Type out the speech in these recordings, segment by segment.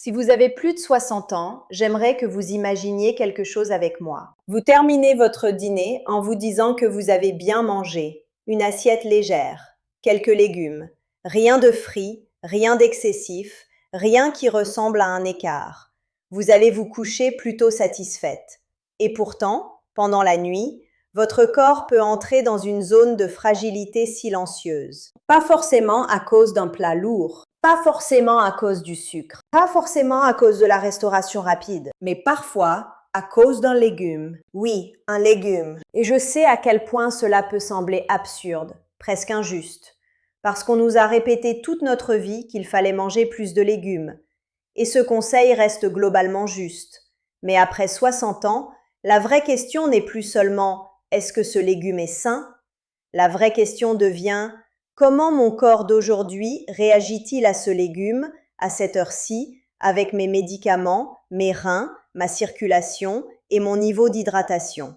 Si vous avez plus de 60 ans, j'aimerais que vous imaginiez quelque chose avec moi. Vous terminez votre dîner en vous disant que vous avez bien mangé, une assiette légère, quelques légumes, rien de frit, rien d'excessif, rien qui ressemble à un écart. Vous allez vous coucher plutôt satisfaite. Et pourtant, pendant la nuit, votre corps peut entrer dans une zone de fragilité silencieuse. Pas forcément à cause d'un plat lourd, Pas forcément à cause du sucre, pas forcément à cause de la restauration rapide, mais parfois à cause d'un légume. Oui, un légume. et je sais à quel point cela peut sembler absurde, presque injuste, parce qu'on nous a répété toute notre vie qu'il fallait manger plus de légumes. Et ce conseil reste globalement juste. Mais après 60 ans, la vraie question n'est plus seulement est-ce que ce légume est sain? La vraie question devient comment mon corps d'aujourd'hui réagit-il à ce légume, à cette heure-ci, avec mes médicaments, mes reins, ma circulation et mon niveau d'hydratation?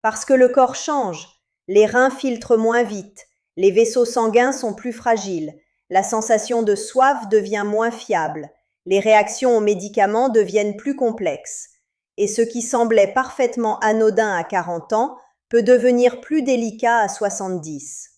Parce que le corps change, les reins filtrent moins vite, les vaisseaux sanguins sont plus fragiles, la sensation de soif devient moins fiable, les réactions aux médicaments deviennent plus complexes. Et ce qui semblait parfaitement anodin à 40 ans peut devenir plus délicat à 70.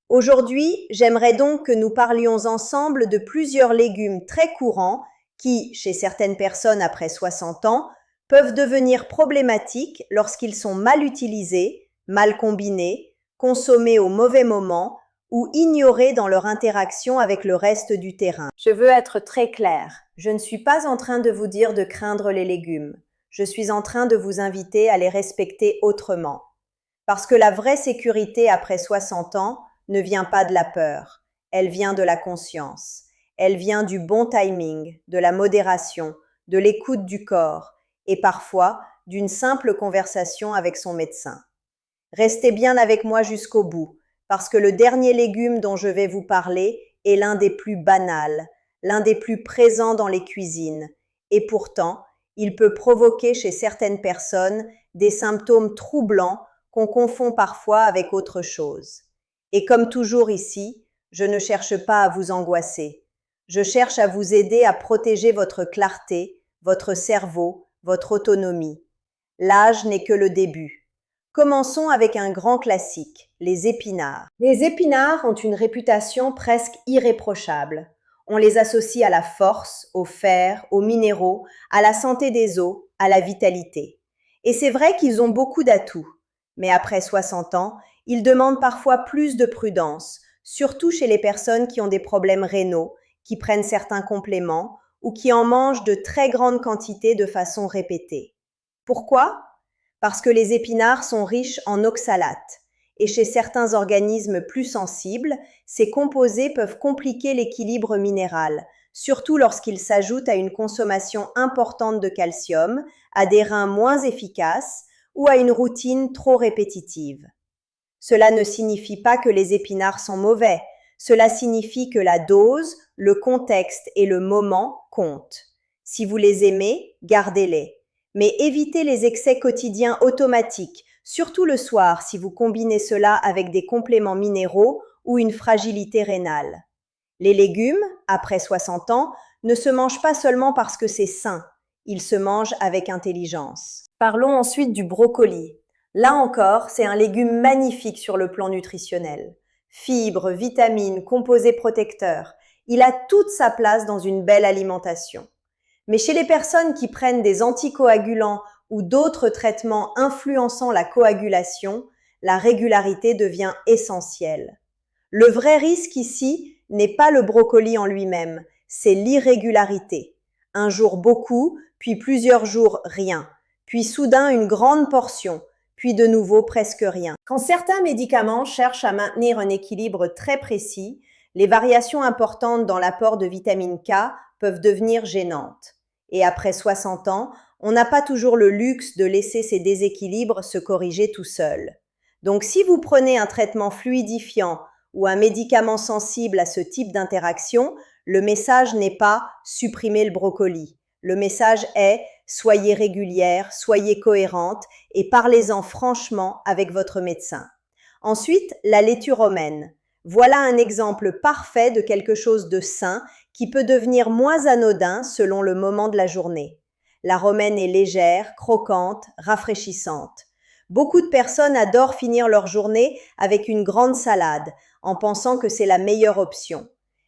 Aujourd'hui, j'aimerais donc que nous parlions ensemble de plusieurs légumes très courants qui, chez certaines personnes après 60 ans, peuvent devenir problématiques lorsqu'ils sont mal utilisés, mal combinés, consommés au mauvais moment ou ignorés dans leur interaction avec le reste du terrain. Je veux être très claire, je ne suis pas en train de vous dire de craindre les légumes. Je suis en train de vous inviter à les respecter autrement. Parce que la vraie sécurité après 60 ans ne vient pas de la peur, elle vient de la conscience. Elle vient du bon timing, de la modération, de l'écoute du corps et parfois d'une simple conversation avec son médecin. Restez bien avec moi jusqu'au bout, parce que le dernier légume dont je vais vous parler est l'un des plus banals, l'un des plus présents dans les cuisines, et pourtant, il peut provoquer chez certaines personnes des symptômes troublants qu'on confond parfois avec autre chose. Et comme toujours ici, je ne cherche pas à vous angoisser. Je cherche à vous aider à protéger votre clarté, votre cerveau, votre autonomie. L'âge n'est que le début. Commençons avec un grand classique, les épinards. Les épinards ont une réputation presque irréprochable. On les associe à la force, au fer, aux minéraux, à la santé des os, à la vitalité. Et c'est vrai qu'ils ont beaucoup d'atouts. Mais après 60 ans, ils demandent parfois plus de prudence, surtout chez les personnes qui ont des problèmes rénaux, qui prennent certains compléments ou qui en mangent de très grandes quantités de façon répétée. Pourquoi? Parce que les épinards sont riches en oxalates et chez certains organismes plus sensibles, ces composés peuvent compliquer l'équilibre minéral, surtout lorsqu'ils s'ajoutent à une consommation importante de calcium, à des reins moins efficaces ou à une routine trop répétitive. Cela ne signifie pas que les épinards sont mauvais, cela signifie que la dose, le contexte et le moment comptent. Si vous les aimez, gardez-les. Mais évitez les excès quotidiens automatiques, surtout le soir si vous combinez cela avec des compléments minéraux ou une fragilité rénale. Les légumes, après 60 ans, ne se mangent pas seulement parce que c'est sain, ils se mangent avec intelligence. Parlons ensuite du brocoli. Là encore, c'est un légume magnifique sur le plan nutritionnel. Fibres, vitamines, composés protecteurs. Il a toute sa place dans une belle alimentation. Mais chez les personnes qui prennent des anticoagulants ou d'autres traitements influençant la coagulation, la régularité devient essentielle. Le vrai risque ici n'est pas le brocoli en lui-même, c'est l'irrégularité. Un jour beaucoup, puis plusieurs jours rien, puis soudain une grande portion, puis de nouveau presque rien. Quand certains médicaments cherchent à maintenir un équilibre très précis, les variations importantes dans l'apport de vitamine K peuvent devenir gênantes. Et après 60 ans, on n'a pas toujours le luxe de laisser ces déséquilibres se corriger tout seuls. Donc si vous prenez un traitement fluidifiant ou un médicament sensible à ce type d'interaction, le message n'est pas « supprimez le brocoli ». Le message est « soyez régulière, soyez cohérente et parlez-en franchement avec votre médecin ». Ensuite, la laitue romaine. Voilà un exemple parfait de quelque chose de sain qui peut devenir moins anodin selon le moment de la journée. La romaine est légère, croquante, rafraîchissante. Beaucoup de personnes adorent finir leur journée avec une grande salade, en pensant que c'est la meilleure option.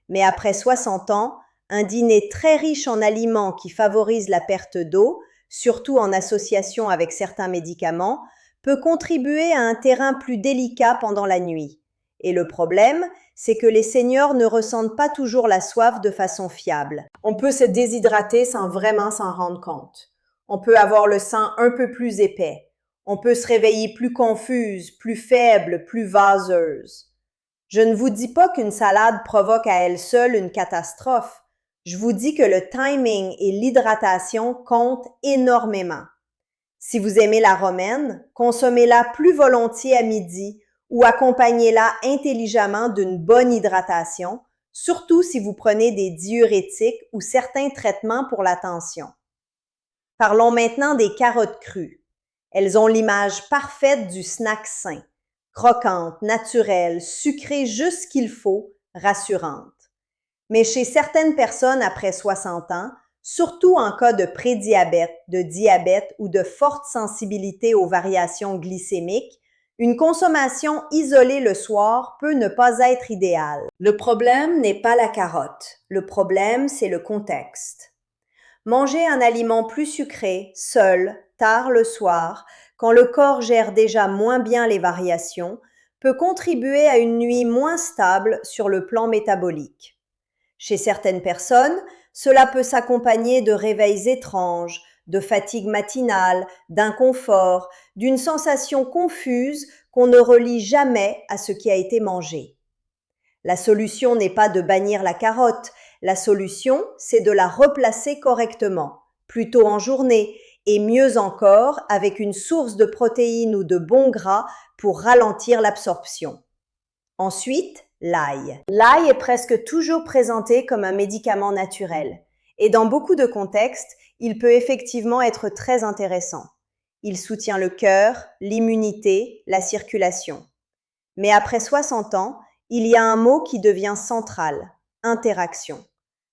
Mais après 60 ans, un dîner très riche en aliments qui favorise la perte d'eau, surtout en association avec certains médicaments, peut contribuer à un terrain plus délicat pendant la nuit. Et le problème, c'est que les seniors ne ressentent pas toujours la soif de façon fiable. On peut se déshydrater sans vraiment s'en rendre compte. On peut avoir le sang un peu plus épais. On peut se réveiller plus confuse, plus faible, plus vaseuse. Je ne vous dis pas qu'une salade provoque à elle seule une catastrophe. Je vous dis que le timing et l'hydratation comptent énormément. Si vous aimez la romaine, consommez-la plus volontiers à midi ou accompagnez-la intelligemment d'une bonne hydratation, surtout si vous prenez des diurétiques ou certains traitements pour la tension. Parlons maintenant des carottes crues. Elles ont l'image parfaite du snack sain, croquante, naturelle, sucrée juste ce qu'il faut, rassurante. Mais chez certaines personnes après 60 ans, surtout en cas de prédiabète, de diabète ou de forte sensibilité aux variations glycémiques, une consommation isolée le soir peut ne pas être idéale. Le problème n'est pas la carotte, le problème c'est le contexte. Manger un aliment plus sucré, seul, tard le soir, quand le corps gère déjà moins bien les variations, peut contribuer à une nuit moins stable sur le plan métabolique. Chez certaines personnes, cela peut s'accompagner de réveils étranges, de fatigue matinale, d'inconfort, d'une sensation confuse qu'on ne relie jamais à ce qui a été mangé. La solution n'est pas de bannir la carotte, la solution, c'est de la replacer correctement, plutôt en journée, et mieux encore avec une source de protéines ou de bons gras pour ralentir l'absorption. Ensuite, l'ail. L'ail est presque toujours présenté comme un médicament naturel, et dans beaucoup de contextes, il peut effectivement être très intéressant. Il soutient le cœur, l'immunité, la circulation. Mais après 60 ans, il y a un mot qui devient central, interaction.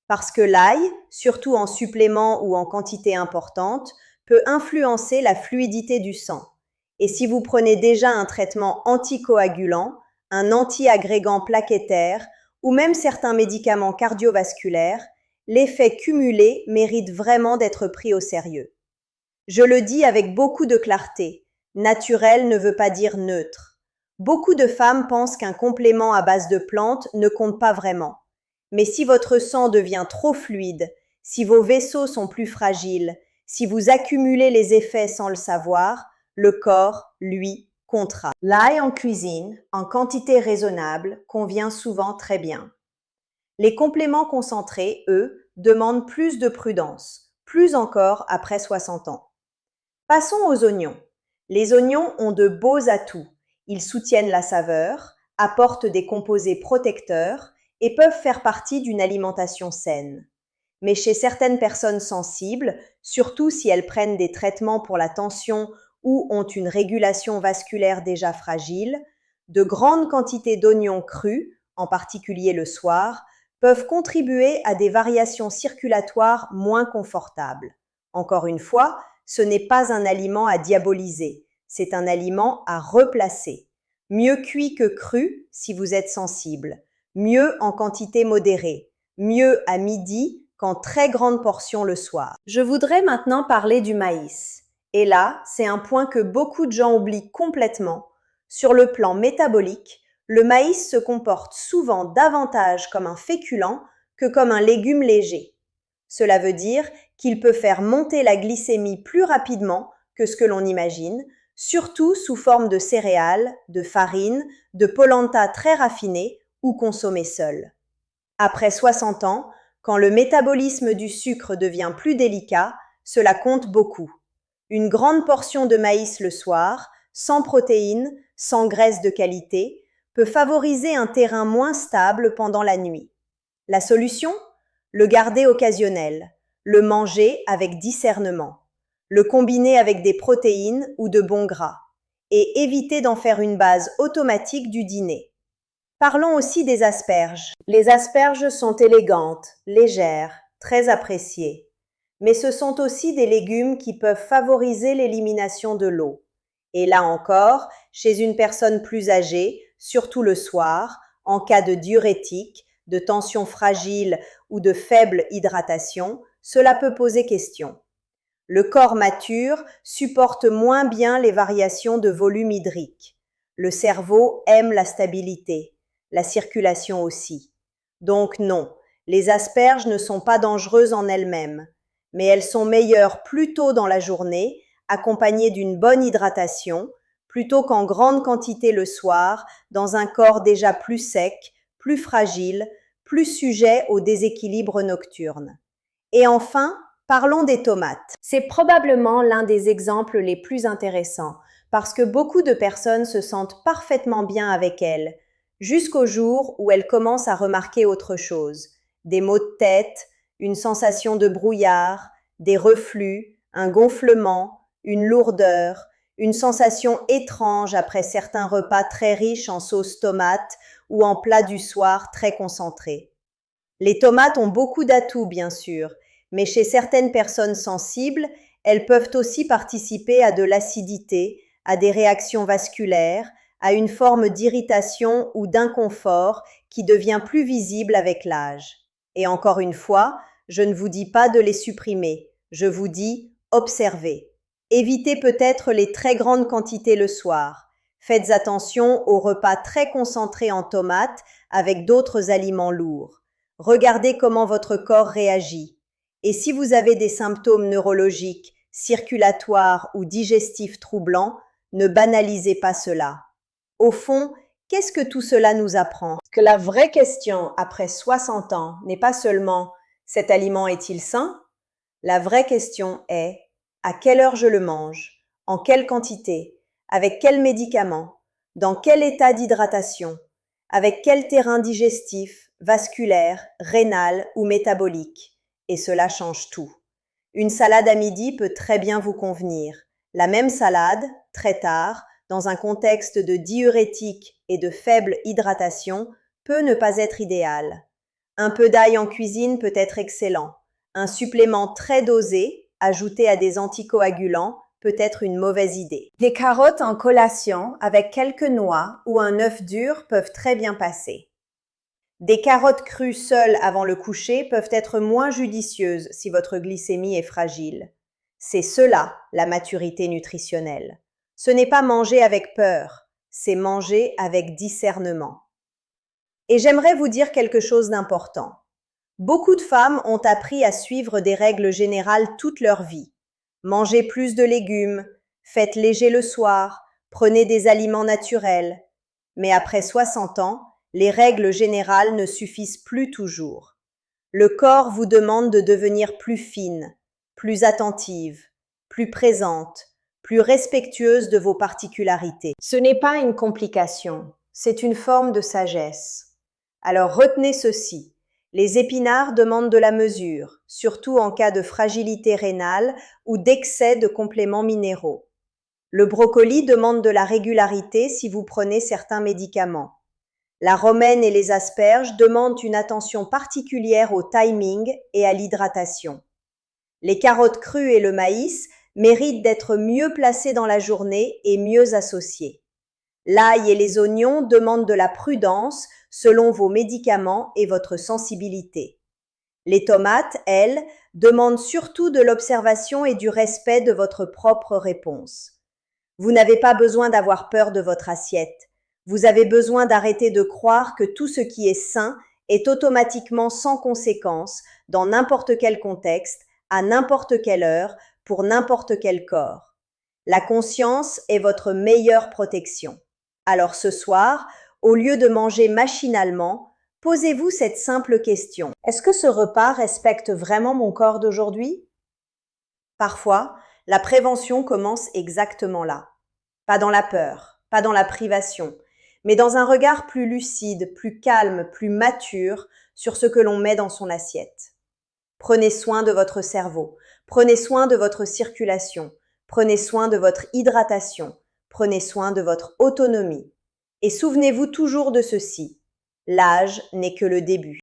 Parce que l'ail, surtout en supplément ou en quantité importante, peut influencer la fluidité du sang. Et si vous prenez déjà un traitement anticoagulant, un anti-agrégant plaquettaire ou même certains médicaments cardiovasculaires, l'effet cumulé mérite vraiment d'être pris au sérieux. Je le dis avec beaucoup de clarté, naturel ne veut pas dire neutre. Beaucoup de femmes pensent qu'un complément à base de plantes ne compte pas vraiment. Mais si votre sang devient trop fluide, si vos vaisseaux sont plus fragiles, si vous accumulez les effets sans le savoir, le corps, lui, comptera. L'ail en cuisine, en quantité raisonnable, convient souvent très bien. Les compléments concentrés, eux, demandent plus de prudence, plus encore après 60 ans. Passons aux oignons. Les oignons ont de beaux atouts. Ils soutiennent la saveur, apportent des composés protecteurs et peuvent faire partie d'une alimentation saine. Mais chez certaines personnes sensibles, surtout si elles prennent des traitements pour la tension ou ont une régulation vasculaire déjà fragile, de grandes quantités d'oignons crus, en particulier le soir, peuvent contribuer à des variations circulatoires moins confortables. Encore une fois, ce n'est pas un aliment à diaboliser, c'est un aliment à replacer. Mieux cuit que cru si vous êtes sensible, mieux en quantité modérée, mieux à midi qu'en très grande portion le soir. Je voudrais maintenant parler du maïs. Et là, c'est un point que beaucoup de gens oublient complètement. Sur le plan métabolique, le maïs se comporte souvent davantage comme un féculent que comme un légume léger. Cela veut dire qu'il peut faire monter la glycémie plus rapidement que ce que l'on imagine, surtout sous forme de céréales, de farine, de polenta très raffinée ou consommée seule. Après 60 ans, quand le métabolisme du sucre devient plus délicat, cela compte beaucoup. Une grande portion de maïs le soir, sans protéines, sans graisse de qualité, peut favoriser un terrain moins stable pendant la nuit. La solution ? Le garder occasionnel, le manger avec discernement, le combiner avec des protéines ou de bons gras, et éviter d'en faire une base automatique du dîner. Parlons aussi des asperges. Les asperges sont élégantes, légères, très appréciées. Mais ce sont aussi des légumes qui peuvent favoriser l'élimination de l'eau. Et là encore, chez une personne plus âgée, surtout le soir, en cas de diurétique, de tension fragile ou de faible hydratation, cela peut poser question. Le corps mature supporte moins bien les variations de volume hydrique. Le cerveau aime la stabilité, la circulation aussi. Donc non, les asperges ne sont pas dangereuses en elles-mêmes, mais elles sont meilleures plus tôt dans la journée, accompagnées d'une bonne hydratation, plutôt qu'en grande quantité le soir, dans un corps déjà plus sec, plus fragile, plus sujet au déséquilibre nocturne. Et enfin, parlons des tomates. C'est probablement l'un des exemples les plus intéressants, parce que beaucoup de personnes se sentent parfaitement bien avec elles, jusqu'au jour où elles commencent à remarquer autre chose. Des maux de tête, une sensation de brouillard, des reflux, un gonflement, une lourdeur, une sensation étrange après certains repas très riches en sauce tomate ou en plats du soir très concentrés. Les tomates ont beaucoup d'atouts, bien sûr, mais chez certaines personnes sensibles, elles peuvent aussi participer à de l'acidité, à des réactions vasculaires, à une forme d'irritation ou d'inconfort qui devient plus visible avec l'âge. Et encore une fois, je ne vous dis pas de les supprimer, je vous dis observez. Évitez peut-être les très grandes quantités le soir. Faites attention aux repas très concentrés en tomates avec d'autres aliments lourds. Regardez comment votre corps réagit. Et si vous avez des symptômes neurologiques, circulatoires ou digestifs troublants, ne banalisez pas cela. Au fond, qu'est-ce que tout cela nous apprend? Que la vraie question après 60 ans n'est pas seulement « cet aliment est-il sain ?» La vraie question est « à quelle heure je le mange? En quelle quantité? Avec quels médicaments? Dans quel état d'hydratation? Avec quel terrain digestif, vasculaire, rénal ou métabolique? Et cela change tout. Une salade à midi peut très bien vous convenir. La même salade, très tard, dans un contexte de diurétique et de faible hydratation, peut ne pas être idéale. Un peu d'ail en cuisine peut être excellent. Un supplément très dosé, ajouté à des anticoagulants, peut être une mauvaise idée. Des carottes en collation avec quelques noix ou un œuf dur peuvent très bien passer. Des carottes crues seules avant le coucher peuvent être moins judicieuses si votre glycémie est fragile. C'est cela, la maturité nutritionnelle. Ce n'est pas manger avec peur, c'est manger avec discernement. Et j'aimerais vous dire quelque chose d'important. Beaucoup de femmes ont appris à suivre des règles générales toute leur vie. Mangez plus de légumes, faites léger le soir, prenez des aliments naturels. Mais après 60 ans, les règles générales ne suffisent plus toujours. Le corps vous demande de devenir plus fine, plus attentive, plus présente, plus respectueuse de vos particularités. Ce n'est pas une complication, c'est une forme de sagesse. Alors retenez ceci. Les épinards demandent de la mesure, surtout en cas de fragilité rénale ou d'excès de compléments minéraux. Le brocoli demande de la régularité si vous prenez certains médicaments. La romaine et les asperges demandent une attention particulière au timing et à l'hydratation. Les carottes crues et le maïs méritent d'être mieux placés dans la journée et mieux associés. L'ail et les oignons demandent de la prudence selon vos médicaments et votre sensibilité. Les tomates, elles, demandent surtout de l'observation et du respect de votre propre réponse. Vous n'avez pas besoin d'avoir peur de votre assiette. Vous avez besoin d'arrêter de croire que tout ce qui est sain est automatiquement sans conséquence dans n'importe quel contexte, à n'importe quelle heure, pour n'importe quel corps. La conscience est votre meilleure protection. Alors ce soir, au lieu de manger machinalement, posez-vous cette simple question. Est-ce que ce repas respecte vraiment mon corps d'aujourd'hui? Parfois, la prévention commence exactement là. Pas dans la peur, pas dans la privation, mais dans un regard plus lucide, plus calme, plus mature sur ce que l'on met dans son assiette. Prenez soin de votre cerveau, prenez soin de votre circulation, prenez soin de votre hydratation, prenez soin de votre autonomie. Et souvenez-vous toujours de ceci, L'âge n'est que le début.